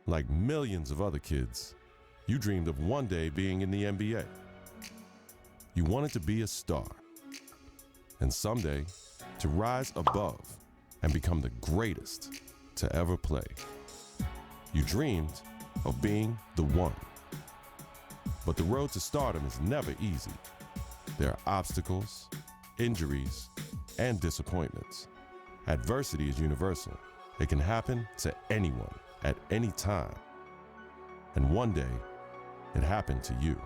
Like millions of other kids, you dreamed of one day being in the NBA. You wanted to be a star, and someday to rise above and become the greatest to ever play. You dreamed of being the one. But the road to stardom is never easy. There are obstacles, injuries, and disappointments. Adversity is universal. It can happen to anyone at any time. And one day, it happened to you.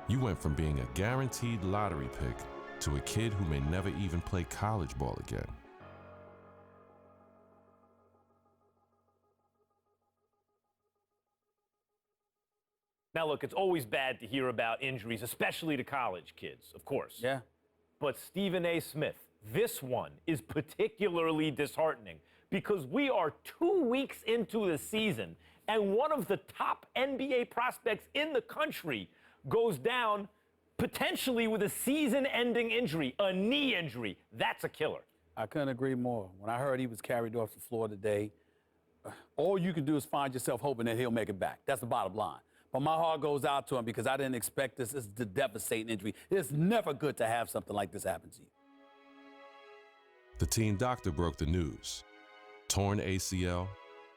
You went from being a guaranteed lottery pick to a kid who may never even play college ball again. Now, look, it's always bad to hear about injuries, especially to college kids, of course. Yeah. But Stephen A. Smith, this one is particularly disheartening because we are 2 weeks into the season, and one of the top NBA prospects in the country goes down potentially with a season-ending injury, a knee injury. That's a killer. I couldn't agree more. When I heard he was carried off the floor today, all you can do is find yourself hoping that he'll make it back. That's the bottom line. But my heart goes out to him because I didn't expect this. It's a devastating injury. It's never good to have something like this happen to you. The team doctor broke the news. Torn ACL,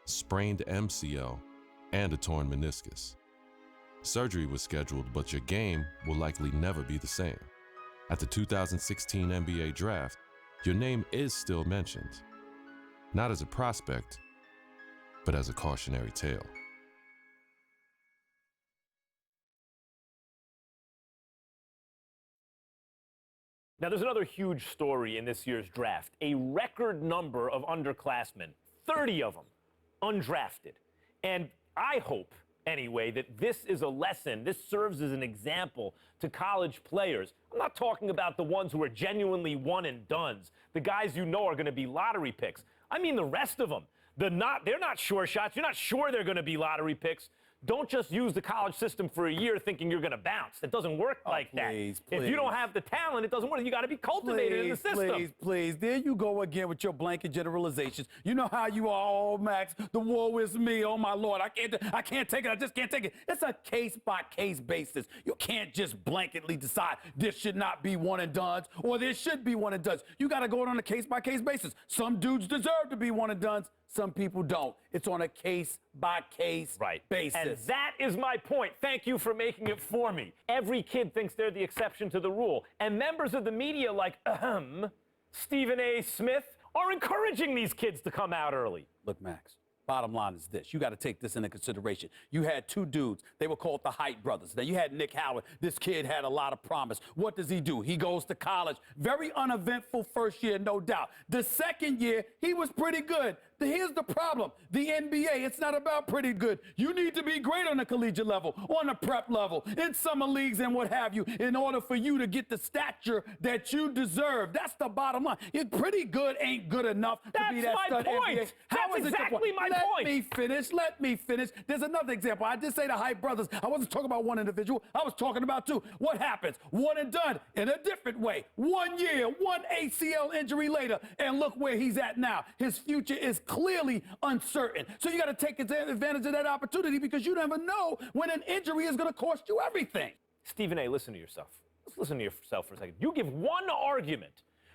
sprained MCL, and a torn meniscus. Surgery was scheduled, but your game will likely never be the same. At the 2016 NBA draft, your name is still mentioned. Not as a prospect, but as a cautionary tale. Now, there's another huge story in this year's draft. A record number of underclassmen, 30 of them, undrafted. And I hope, anyway, that this is a lesson, this serves as an example to college players. I'm not talking about the ones who are genuinely one and dones, the guys you know are going to be lottery picks. I mean the rest of them. They're not sure shots. You're not sure they're going to be lottery picks. Don't just use the college system for a year thinking you're going to bounce. It doesn't work like that. Please. If you don't have the talent, it doesn't work. You got to be cultivated in the system. Please. There you go again with your blanket generalizations. You know how you are, oh, Max. The woe is me. Oh, my Lord. I can't take it. I just can't take it. It's a case-by-case basis. You can't just blanketly decide this should not be one and dones or this should be one and dones. You got to go on a case-by-case basis. Some dudes deserve to be one and dones. Some people don't. It's on a case-by-case basis. And that is my point. Thank you for making it for me. Every kid thinks they're the exception to the rule. And members of the media like, Stephen A. Smith, are encouraging these kids to come out early. Look, Max, bottom line is this. You got to take this into consideration. You had two dudes. They were called the Height brothers. Now, you had Nick Howard. This kid had a lot of promise. What does he do? He goes to college. Very uneventful first year, no doubt. The second year, he was pretty good. Here's the problem. The NBA, it's not about pretty good. You need to be great on the collegiate level, on the prep level, in summer leagues and what have you, in order for you to get the stature that you deserve. That's the bottom line. Pretty good ain't good enough to be that stud NBA. That's exactly my point. Let me finish. There's another example. I did say the Height brothers. I wasn't talking about one individual. I was talking about two. What happens? One and done in a different way. 1 year, one ACL injury later, and look where he's at now. His future is clearly uncertain. So you got to take advantage of that opportunity because you never know when an injury is going to cost you everything. Stephen A., listen to yourself. Let's listen to yourself for a second. You give one argument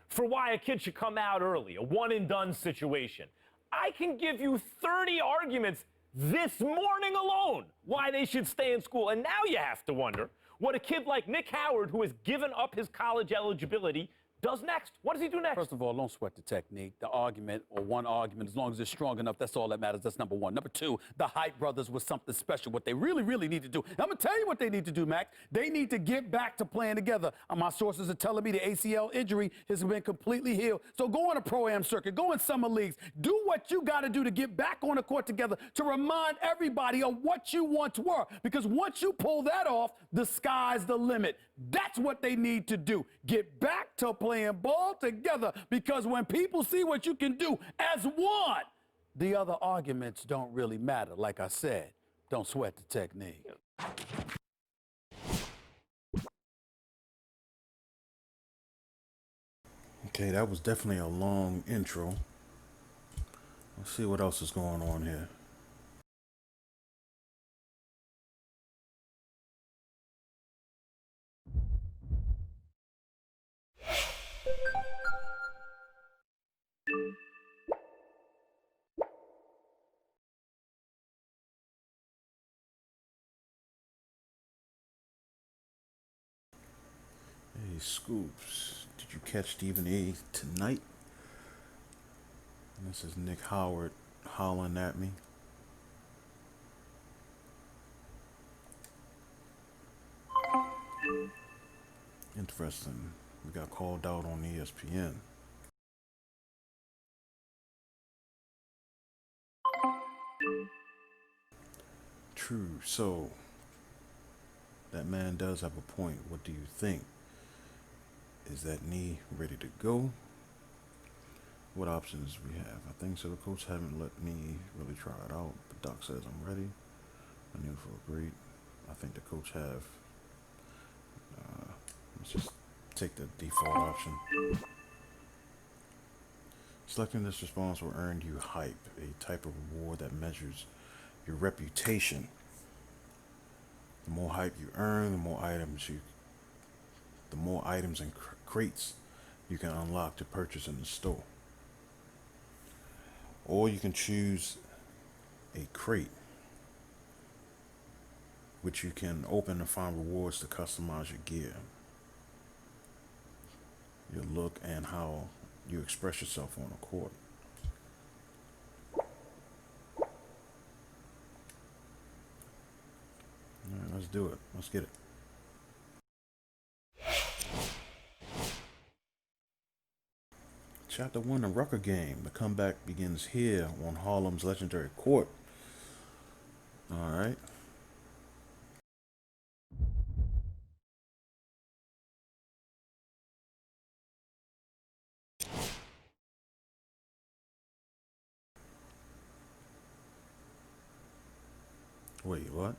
for why a kid should come out early, a one-and-done situation. I can give you 30 arguments this morning alone why they should stay in school. And now you have to wonder what a kid like Nick Howard, who has given up his college eligibility, does next. What does he do next? First of all, don't sweat the technique. The argument, or one argument, as long as it's strong enough, that's all that matters. That's number one. Number two, the Height brothers was something special. What they really need to do. I'm going to tell you what they need to do, Mac. They need to get back to playing together. My sources are telling me the ACL injury has been completely healed. So go on a pro-am circuit. Go in summer leagues. Do what you got to do to get back on the court together to remind everybody of what you once were. Because once you pull that off, the sky's the limit. That's what they need to do. Get back to playing ball together, because when people see what you can do as one, the other arguments don't really matter. Like I said, don't sweat the technique. Okay, that was definitely a long intro. Let's see what else is going on here. Scoops. Did you catch Stephen A. tonight? And this is Nick Howard hollering at me. Interesting. We got called out on ESPN. True. So, that man does have a point. What do you think? Is that knee ready to go? What options we have? I think so. The coach haven't let me really try it out, but Doc says I'm ready. I knew for a great. I think the coach have. Let's just take the default option. Selecting this response will earn you hype, a type of reward that measures your reputation. The more hype you earn, the more items and crates you can unlock to purchase in the store. Or you can choose a crate, which you can open and find rewards to customize your gear, your look, and how you express yourself on the court. All right, let's do it. Let's get it. Chapter 1, the Rucker game. The comeback begins here on Harlem's legendary court. All right. Wait, what?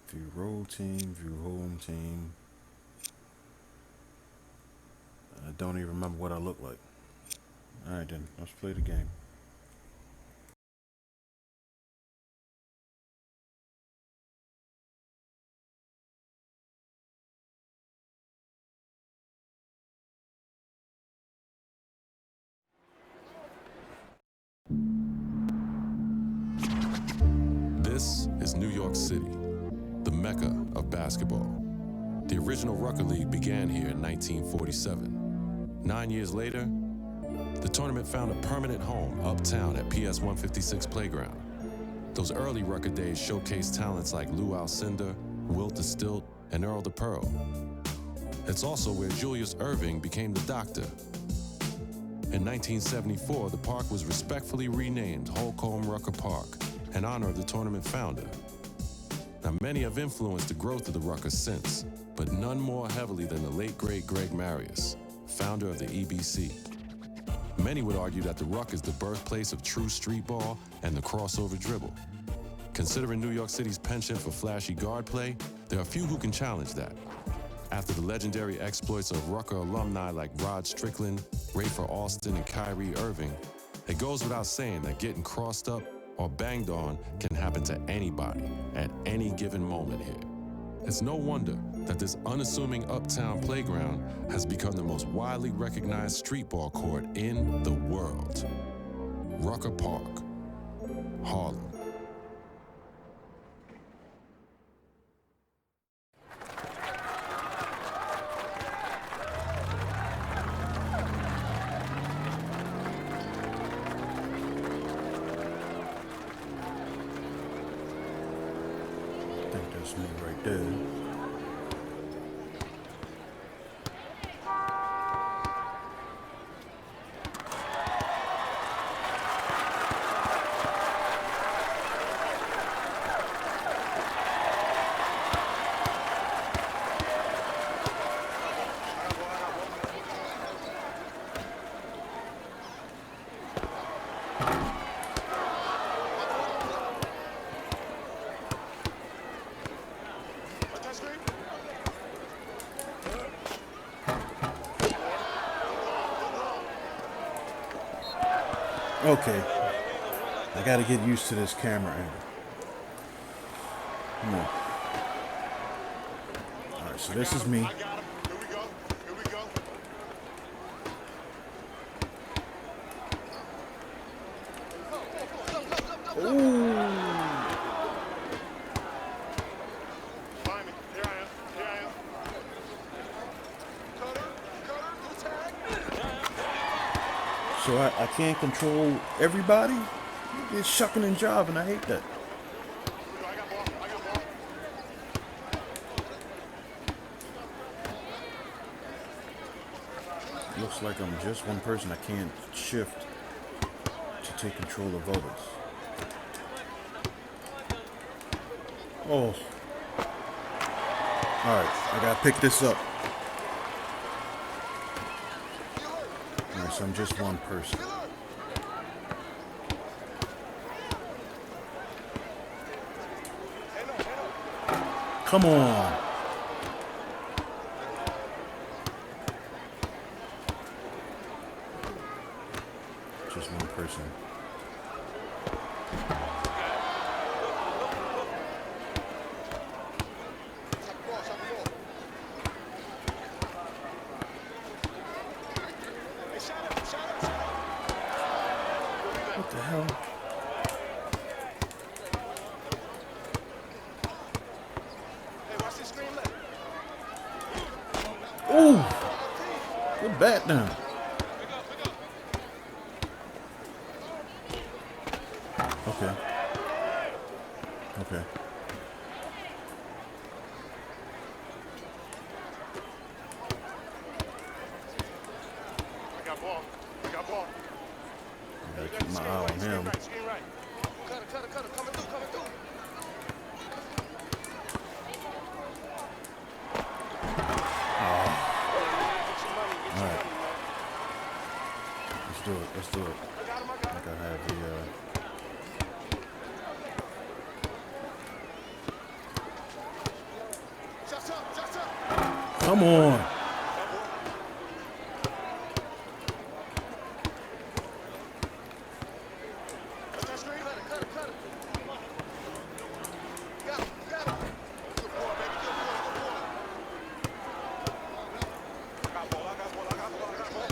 View road team, view home team. I don't even remember what I look like. Alright then, let's play the game. This is New York City, the mecca of basketball. The original Rucker League began here in 1947. 9 years later, the tournament found a permanent home uptown at PS 156 Playground. Those early Rucker days showcased talents like Lou Alcindor, Wilt the Stilt, and Earl the Pearl. It's also where Julius Erving became the Doctor. In 1974, the park was respectfully renamed Holcomb Rucker Park in honor of the tournament founder. Now, many have influenced the growth of the Rucker since, but none more heavily than the late great Greg Marius, founder of the EBC. Many would argue that the Ruck is the birthplace of true street ball and the crossover dribble. Considering New York City's penchant for flashy guard play, there are few who can challenge that. After the legendary exploits of Rucker alumni like Rod Strickland, Rafer Alston, and Kyrie Irving, it goes without saying that getting crossed up or banged on can happen to anybody at any given moment here. It's no wonder that this unassuming uptown playground has become the most widely recognized street ball court in the world. Rucker Park, Harlem. I think that's me right there. Okay, I gotta get used to this camera angle. Come on. All right, so this is me. Find me. Here I am. Here I am. Cutter. So I can't control everybody? It's shucking and jiving. I hate that. I got ball. I got ball. Looks like I'm just one person. I can't shift to take control of others. Oh. Alright, I gotta pick this up. Alright, so I'm just one person. Come on. Just one person. What the hell? Hey, watch this screen left. Ooh! Good bat down. Okay. Okay. I got ball. I got ball. I gotta keep my eye on him. Screen right. Cutter. Coming through. Alright. Let's do it. I got him. I think I have the Shots up. Come on. Watch that screen. Cutter. Got him. Good ball, baby. Good ball. I got ball.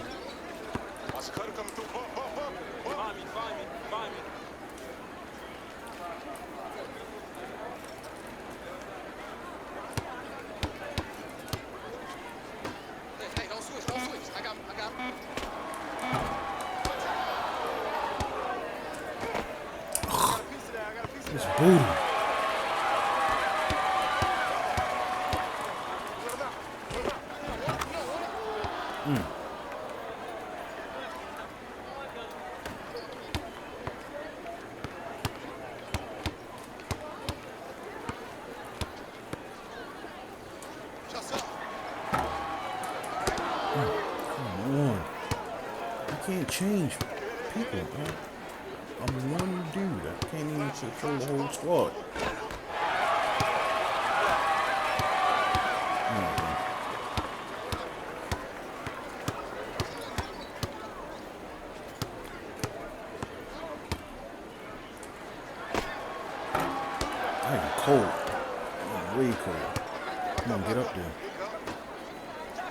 Watch the cutter coming through. Bump. Find me. Hey, don't switch. I got him. I got a piece of It's that. booty. Shots up. Come on. I can't change people, man. I'm one dude. I can't even control the whole squad. I am cold. I'm way cold. Come on, get up there.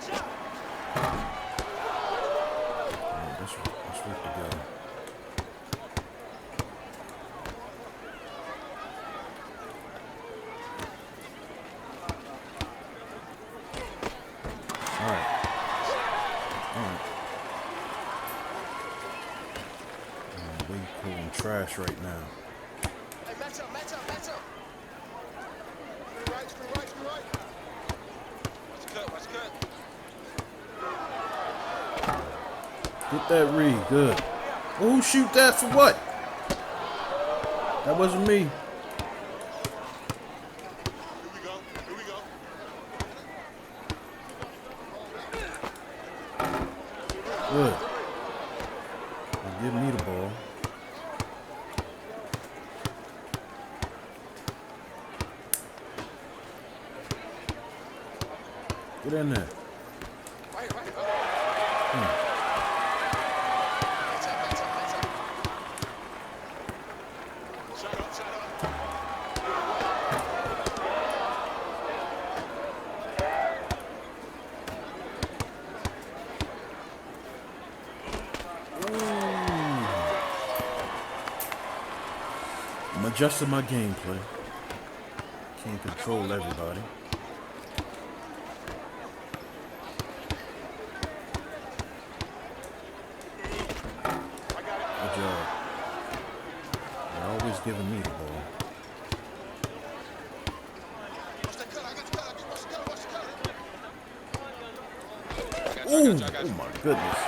Yeah, that's right to go. Alright. I'm way cold and trash right now. Hey, match up. Screen right. Watch cut. Get that read, good. Oh, shoot that for what? That wasn't me. Here we go. Good. Now give me the ball. Get in there. Right. Hmm. Shut up. I'm adjusting my gameplay. Can't control everybody. Good job. They're always giving me the ball. Ooh, oh my goodness.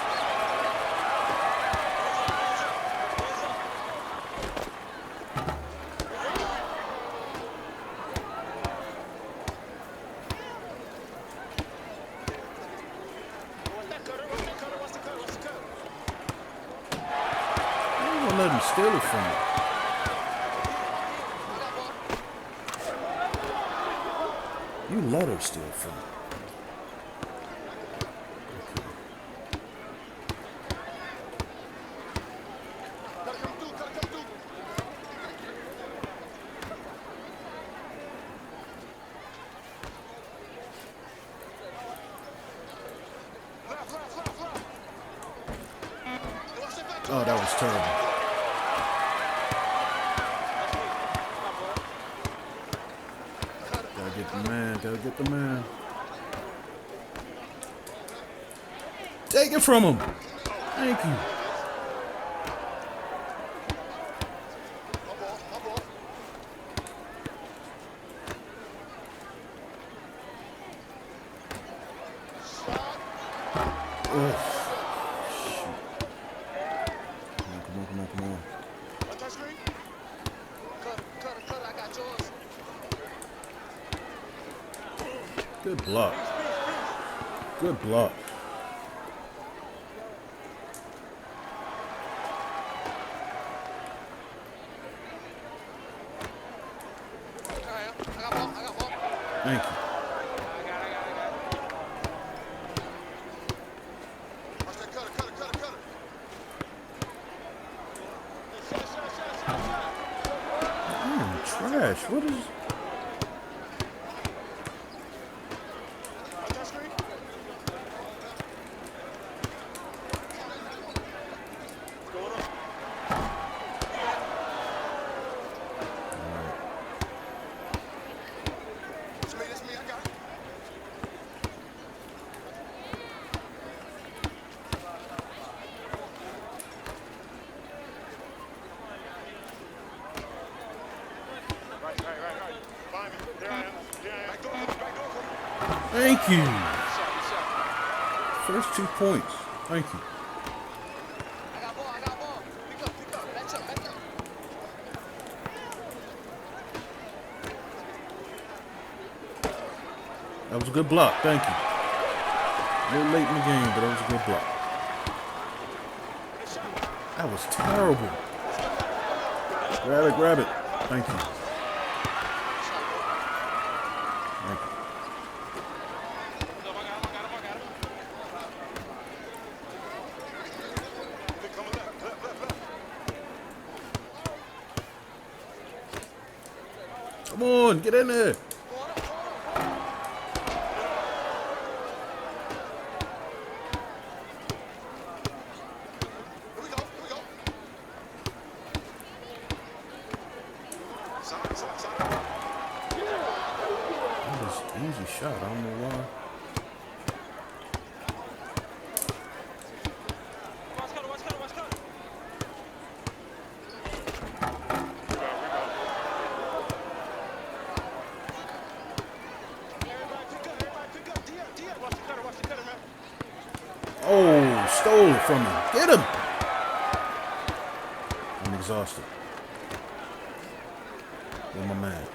I'm gonna let him steal it from me. You let her steal from me. Oh, that was terrible. Gotta get the man, gotta get the man. Take it from him. Thank you. Oh. Come on. Good block. Good block. Thank you. Trash. What is... Thank you. First 2 points. Thank you. That was a good block. Thank you. A little late in the game, but that was a good block. That was terrible. Grab it. Thank you. Thank you. Come on, get in there. That was an easy shot. I don't know why. Oh, stole it from him. Get him. I'm exhausted. Where my man?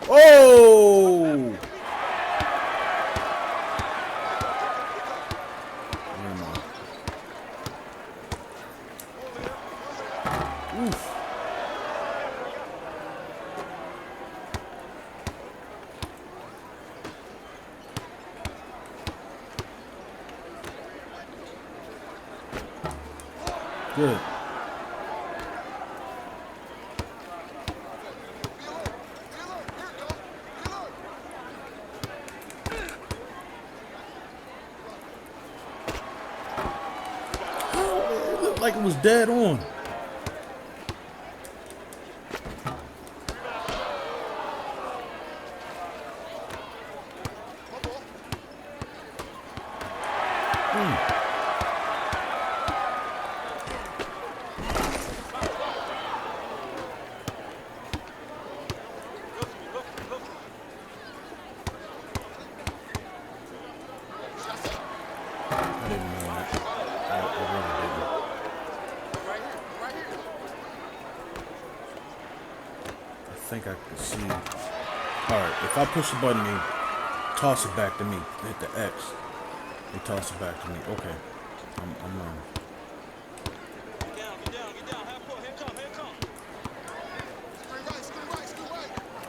Oh! Where am I? Oof. Good. It looked like it was dead on. think I can see. Alright, if I push the button, they toss it back to me. Hit the X. They toss it back to me. Okay. I'm learning.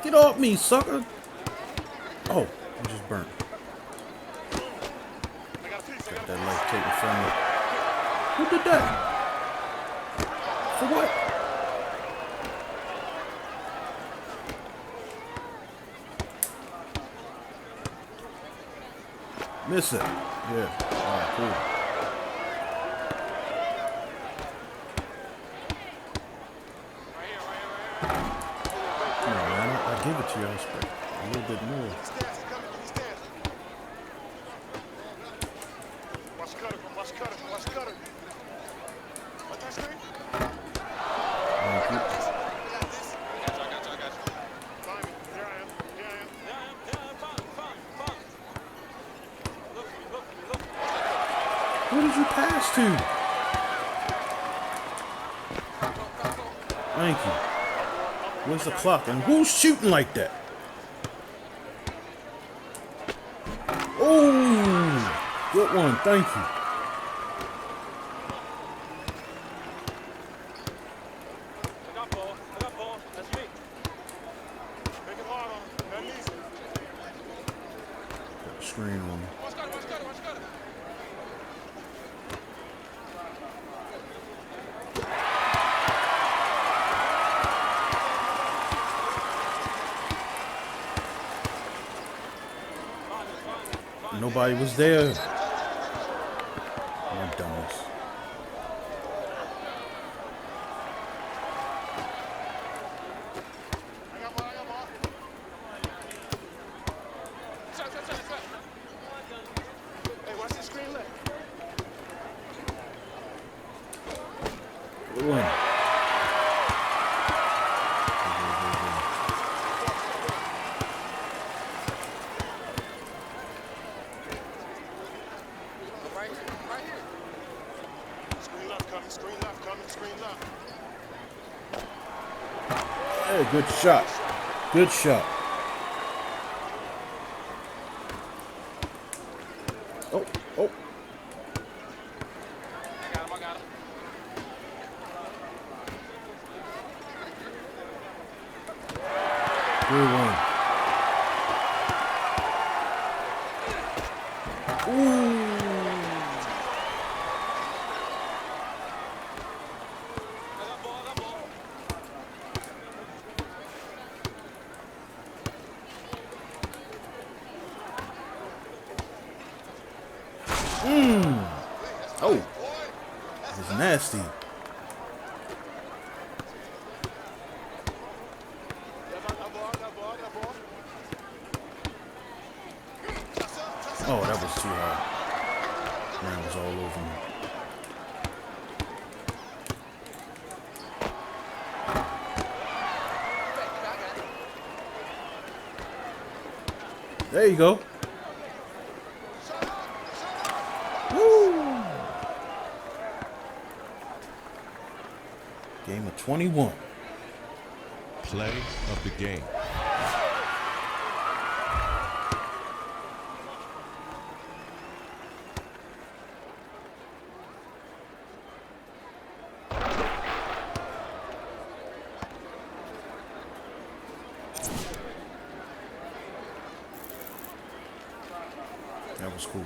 Get off me, sucker! Oh, I just burnt. Got that life taken from me. Who did that? For what? Miss it. Yeah. Alright, cool. Come on, man. I give it to you. I expect a little bit more. Thank you. Who did you pass to? Thank you. Where's the clock? And who's shooting like that? Oh, good one. Thank you. Got the screen on me. Nobody was there. My dumbass. Good one. Hey, good shot. Good shot. Oh, oh. Good one. Ooh. Oh, it was nasty. Oh, that was too hard. Man was all over me. There you go. Woo! Game of 21. Play of the game. That was cool.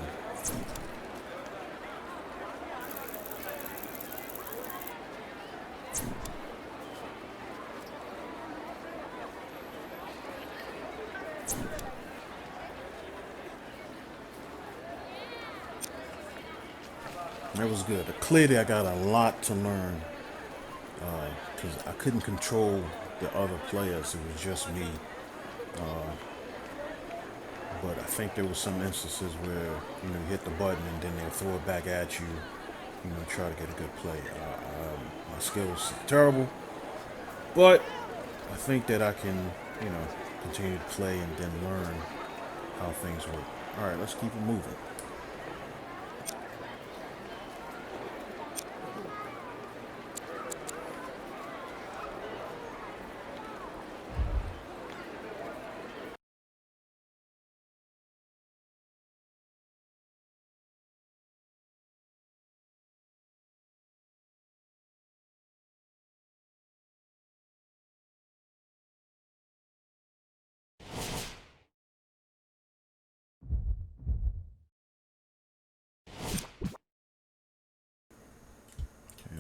That was good. Clearly, I got a lot to learn because I couldn't control the other players. It was just me. But I think there was some instances where you hit the button and then they'll throw it back at you. Try to get a good play. My skills are terrible, but I think that I can continue to play and then learn how things work. All right, let's keep it moving.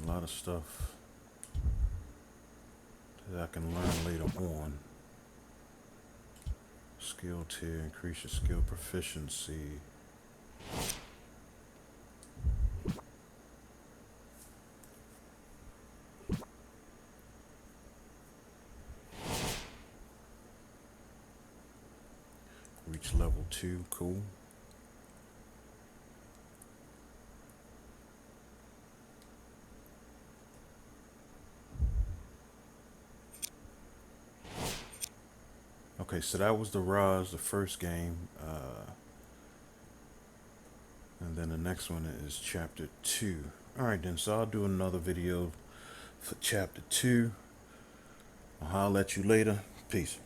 A lot of stuff that I can learn later on. Skill tier, increase your skill proficiency. Reach level 2, cool. Okay, so that was the Rise, the first game. And then the next one is chapter 2. Alright then, so I'll do another video for chapter 2. I'll holler at you later. Peace.